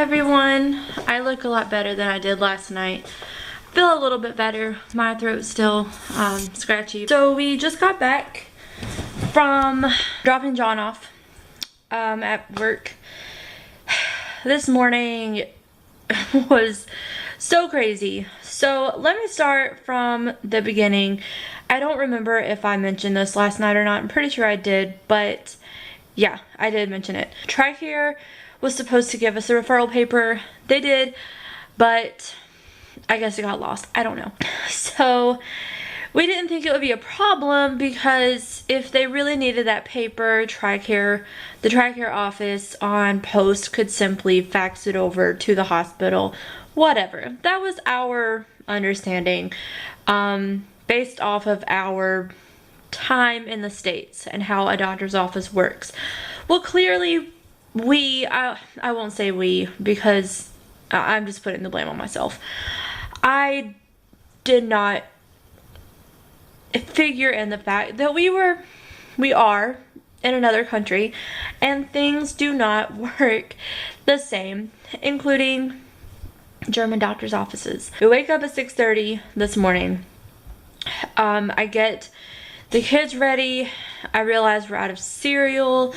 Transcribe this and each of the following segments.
everyone. I look a lot better than I did last night. Feel a little bit better. My throat's still scratchy. So we just got back from dropping John off at work. This morning was so crazy. So let me start from the beginning. I don't remember if I mentioned this last night or not. I'm pretty sure I did, but yeah, I did mention it. TRICARE was supposed to give us a referral paper. They did, but I guess it got lost. I don't know. So we didn't think it would be a problem because if they really needed that paper, TRICARE, the TRICARE office on post could simply fax it over to the hospital. Whatever. That was our understanding based off of our time in the States and how a doctor's office works. Well, clearly I won't say we because I'm just putting the blame on myself. I did not figure in the fact that we are in another country and things do not work the same, including German doctor's offices. We wake up at 6:30 this morning. I get the kids ready. I realize we're out of cereal.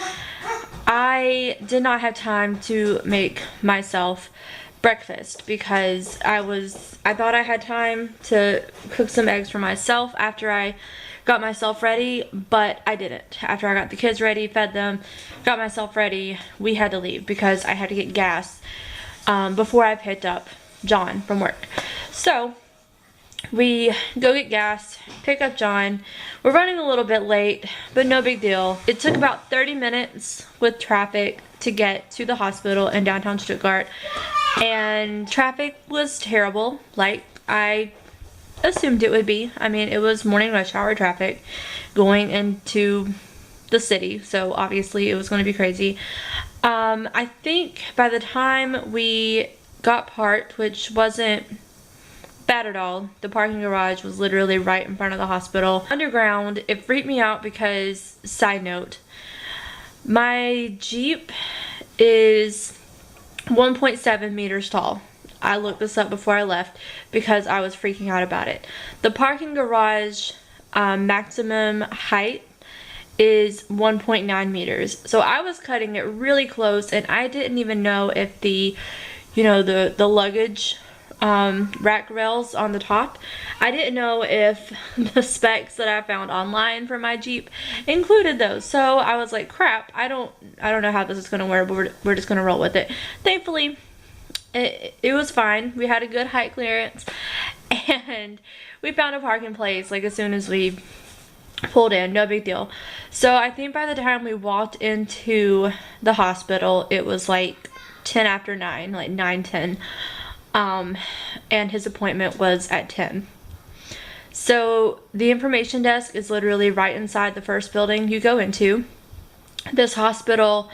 I did not have time to make myself breakfast because I thought I had time to cook some eggs for myself after I got myself ready, but I didn't. After I got the kids ready, fed them, got myself ready, we had to leave because I had to get gas before I picked up John from work. So we go get gas, pick up John. We're running a little bit late, but no big deal. It took about 30 minutes with traffic to get to the hospital in downtown Stuttgart, and traffic was terrible, like I assumed it would be. I mean, it was morning rush hour traffic going into the city, so obviously it was going to be crazy. I think by the time we got parked, which wasn't bad at all, the parking garage was literally right in front of the hospital. Underground, it freaked me out because, side note, my Jeep is 1.7 meters tall. I looked this up before I left because I was freaking out about it. The parking garage maximum height is 1.9 meters. So I was cutting it really close and I didn't even know if the luggage rack rails on the top, I didn't know if the specs that I found online for my Jeep included those. So I was like, crap, I don't know how this is gonna work, but we're just gonna roll with it. Thankfully it was fine. We had a good height clearance and we found a parking place like as soon as we pulled in. No big deal. So I think by the time we walked into the hospital it was like 10 after 9, like 9:10. And his appointment was at 10. So the information desk is literally right inside the first building you go into. This hospital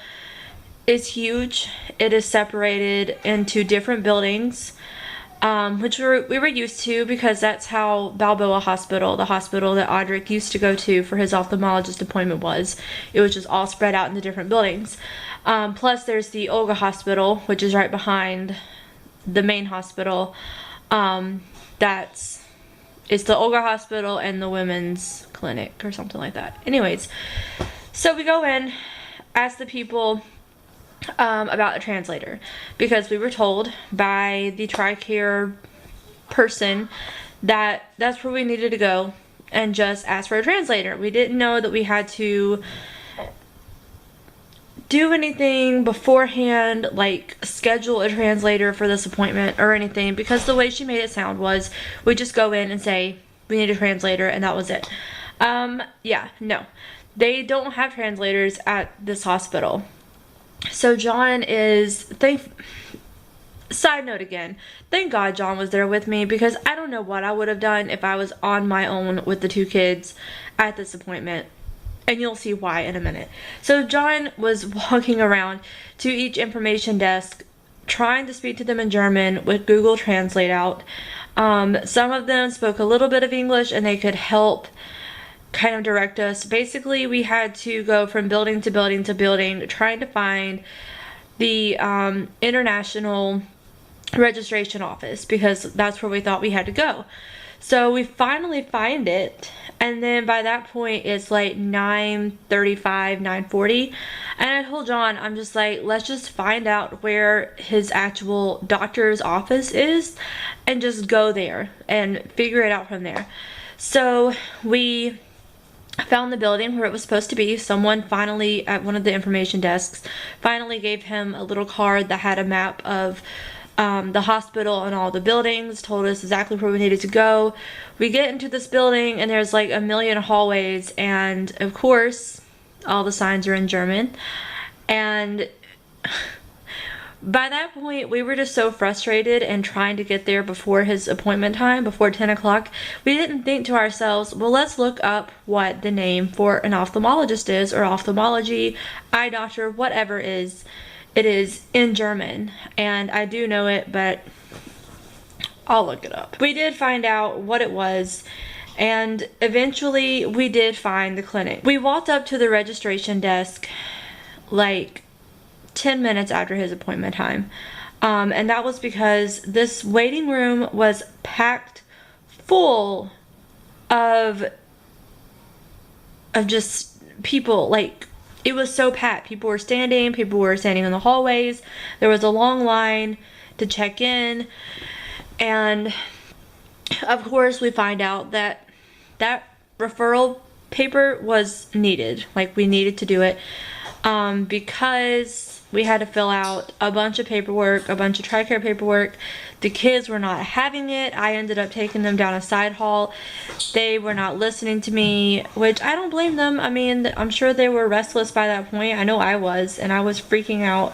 is huge. It is separated into different buildings, which we were used to because that's how Balboa Hospital, the hospital that Audric used to go to for his ophthalmologist appointment, was. It was just all spread out in the different buildings. Plus there's the Olga Hospital, which is right behind the main hospital. It's the Olga Hospital and the women's clinic or something like that. Anyways, so we go in, ask the people about a translator because we were told by the TRICARE person that that's where we needed to go and just ask for a translator. We didn't know that we had to do anything beforehand, like schedule a translator for this appointment or anything, because the way she made it sound was we just go in and say we need a translator and that was it. Yeah, no, they don't have translators at this hospital. So John is, side note again, thank God John was there with me because I don't know what I would have done if I was on my own with the two kids at this appointment. And you'll see why in a minute. So John was walking around to each information desk trying to speak to them in German with Google Translate out. Some of them spoke a little bit of English and they could help kind of direct us. Basically we had to go from building to building to building trying to find the international registration office, because that's where we thought we had to go. So we finally find it, and then by that point it's like 9:35, 9:40, and I told John, I'm just like, let's just find out where his actual doctor's office is and just go there and figure it out from there. So we found the building where it was supposed to be. Someone finally at one of the information desks finally gave him a little card that had a map of the hospital and all the buildings, told us exactly where we needed to go. We get into this building and there's like a million hallways, and of course all the signs are in German. And by that point we were just so frustrated and trying to get there before his appointment time, before 10 o'clock. We didn't think to ourselves, well, let's look up what the name for an ophthalmologist is, or ophthalmology, eye doctor, whatever it is in German. And I do know it, but I'll look it up. We did find out what it was, and eventually we did find the clinic. We walked up to the registration desk like 10 minutes after his appointment time, and that was because this waiting room was packed full of just people. Like, it was so packed. People were standing in the hallways. There was a long line to check in. And of course we find out that that referral paper was needed. Like, we needed to do it because we had to fill out a bunch of paperwork, a bunch of TRICARE paperwork. The kids were not having it. I ended up taking them down a side hall. They were not listening to me, which I don't blame them. I mean, I'm sure they were restless by that point. I know I was, and I was freaking out.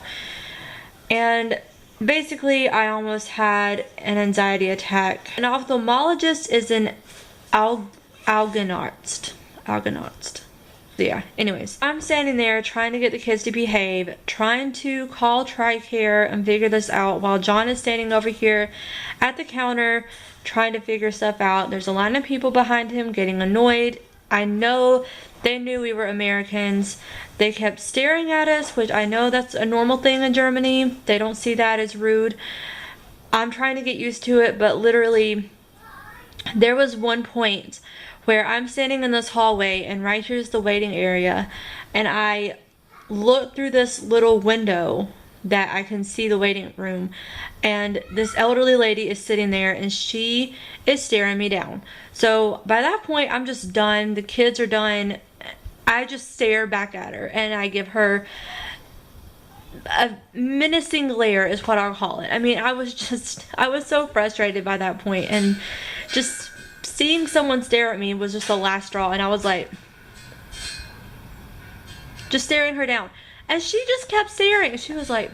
And basically, I almost had an anxiety attack. An ophthalmologist is an Augenarzt. Yeah, anyways, I'm standing there trying to get the kids to behave, trying to call TRICARE and figure this out, while John is standing over here at the counter trying to figure stuff out. There's a line of people behind him getting annoyed. I know they knew we were Americans. They kept staring at us, which I know that's a normal thing in Germany. They don't see that as rude. I'm trying to get used to it, but literally there was one point where I'm standing in this hallway, and right here's the waiting area, and I look through this little window that I can see the waiting room, and this elderly lady is sitting there, and she is staring me down. So by that point, I'm just done. The kids are done. I just stare back at her, and I give her a menacing glare, is what I'll call it. I mean, I was so frustrated by that point, and just seeing someone stare at me was just the last straw. And I was like, just staring her down, and she just kept staring. She was like,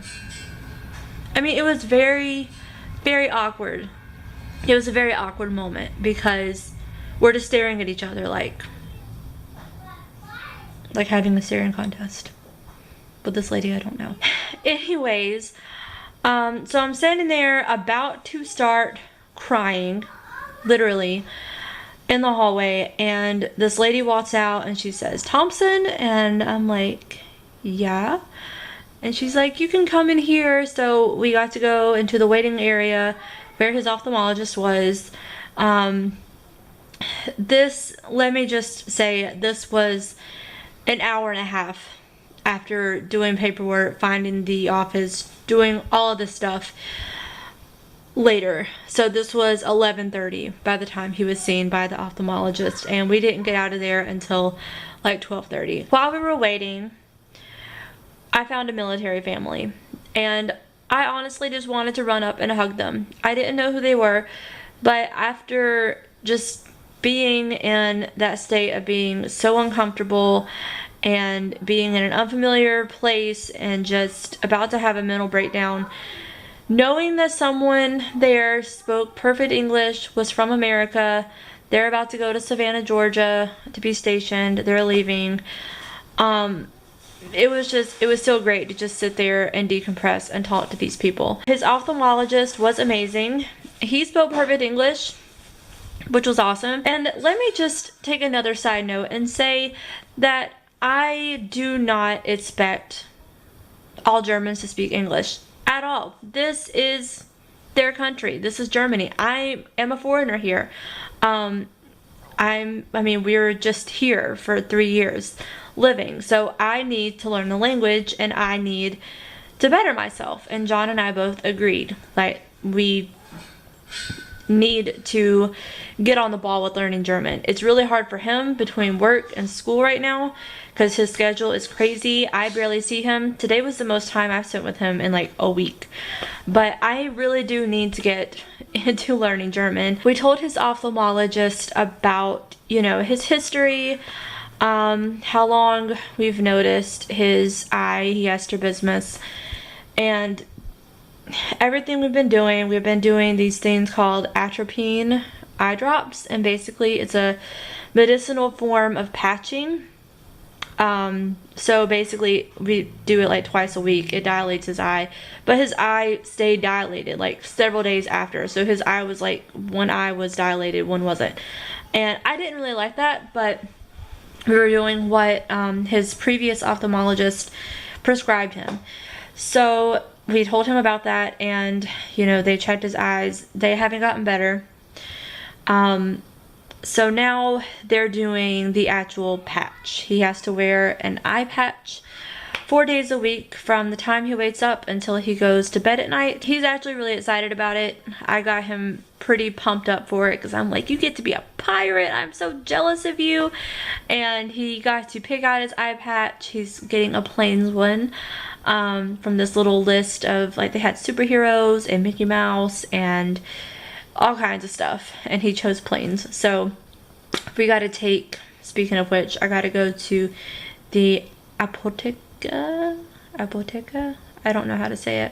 I mean, it was very, very awkward. It was a very awkward moment, because we're just staring at each other like having a staring contest. But this lady, I don't know. Anyways, so I'm standing there about to start crying, literally, in the hallway, and this lady walks out and she says, "Thompson?" And I'm like, "Yeah." And she's like, "You can come in here." So we got to go into the waiting area where his ophthalmologist was. Let me just say, this was an hour and a half after doing paperwork, finding the office, doing all of this stuff later. So this was 11:30 by the time he was seen by the ophthalmologist, and we didn't get out of there until like 12:30. While we were waiting, I found a military family, and I honestly just wanted to run up and hug them. I didn't know who they were, but after just being in that state of being so uncomfortable and being in an unfamiliar place and just about to have a mental breakdown, knowing that someone there spoke perfect English, was from America, they're about to go to Savannah, Georgia to be stationed, they're leaving, it was still great to just sit there and decompress and talk to these people. His ophthalmologist was amazing. He spoke perfect English, which was awesome. And let me just take another side note and say that I do not expect all Germans to speak English at all. This is their country. This is Germany. I am a foreigner here. I mean, we're just here for 3 years living. So I need to learn the language and I need to better myself. And John and I both agreed. Like, we need to get on the ball with learning German. It's really hard for him between work and school right now because his schedule is crazy. I barely see him. Today was the most time I've spent with him in like a week. But I really do need to get into learning German. We told his ophthalmologist about, you know, his history, how long we've noticed his eye, he has strabismus, and everything we've been doing these things called atropine eye drops, and basically it's a medicinal form of patching. So basically we do it like twice a week. It dilates his eye, but his eye stayed dilated like several days after. So his eye was like, one eye was dilated, one wasn't. And I didn't really like that, but we were doing what his previous ophthalmologist prescribed him. So we told him about that, and you know, they checked his eyes. They haven't gotten better. So now they're doing the actual patch. He has to wear an eye patch 4 days a week from the time he wakes up until he goes to bed at night. He's actually really excited about it. I got him pretty pumped up for it because I'm like, you get to be a pirate. I'm so jealous of you. And he got to pick out his eye patch. He's getting a plains one from this little list of, like, they had superheroes and Mickey Mouse and all kinds of stuff, and he chose planes. So we got to take, speaking of which, I got to go to the apotheca, I don't know how to say it,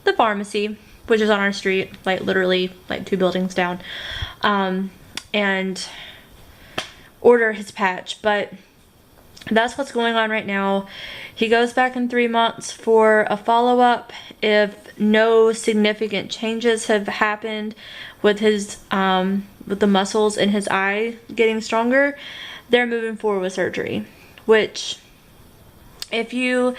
the pharmacy, which is on our street, like literally like 2 buildings down, and order his patch. But that's what's going on right now. He goes back in 3 months for a follow-up. If no significant changes have happened with his with the muscles in his eye getting stronger, they're moving forward with surgery. Which, if you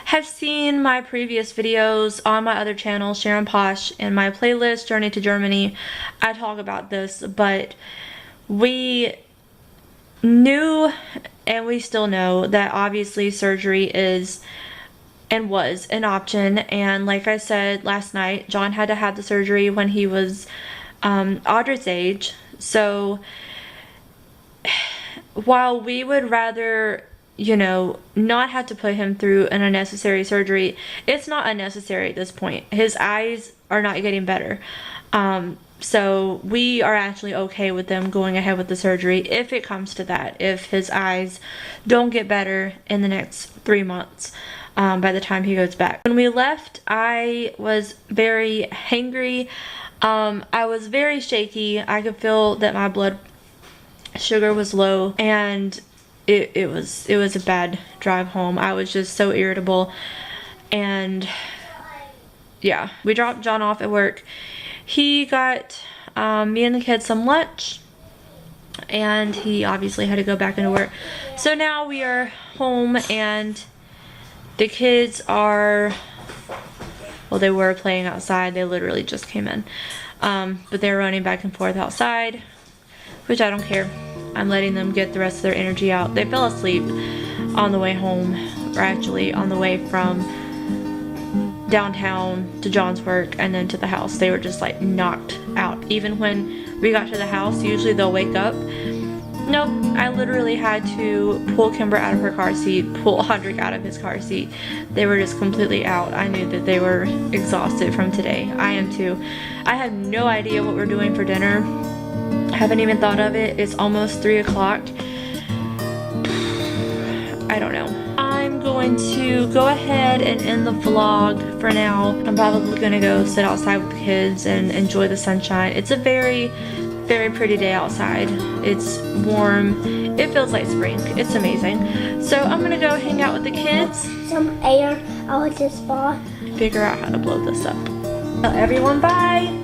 have seen my previous videos on my other channel, Sharon Posh, and my playlist Journey to Germany, I talk about this. But we knew, and we still know, that obviously surgery is and was an option. And like I said last night, John had to have the surgery when he was Audrey's age. So while we would rather, you know, not have to put him through an unnecessary surgery, it's not unnecessary at this point. His eyes are not getting better. So we are actually okay with them going ahead with the surgery if it comes to that, if his eyes don't get better in the next 3 months, by the time he goes back. When we left, I was very hangry. I was very shaky. I could feel that my blood sugar was low, and it was a bad drive home. I was just so irritable. And yeah, we dropped John off at work. He got me and the kids some lunch, and he obviously had to go back into work. So now we are home, and the kids are, well, they were playing outside. They literally just came in. But they're running back and forth outside, which I don't care. I'm letting them get the rest of their energy out. They fell asleep on the way home, or actually on the way from downtown to John's work and then to the house. They were just like knocked out. Even when we got to the house, usually they'll wake up. Nope, I literally had to pull Kimber out of her car seat, pull Audric out of his car seat. They were just completely out. I knew that they were exhausted from today. I am too. I have no idea what we're doing for dinner. I haven't even thought of it. It's almost 3 o'clock. I don't know. I'm going to go ahead and end the vlog for now. I'm probably gonna go sit outside with the kids and enjoy the sunshine. It's a very, very pretty day outside. It's warm. It feels like spring. It's amazing. So I'm gonna go hang out with the kids. Some air out of this ball. Figure out how to blow this up. Everyone, bye.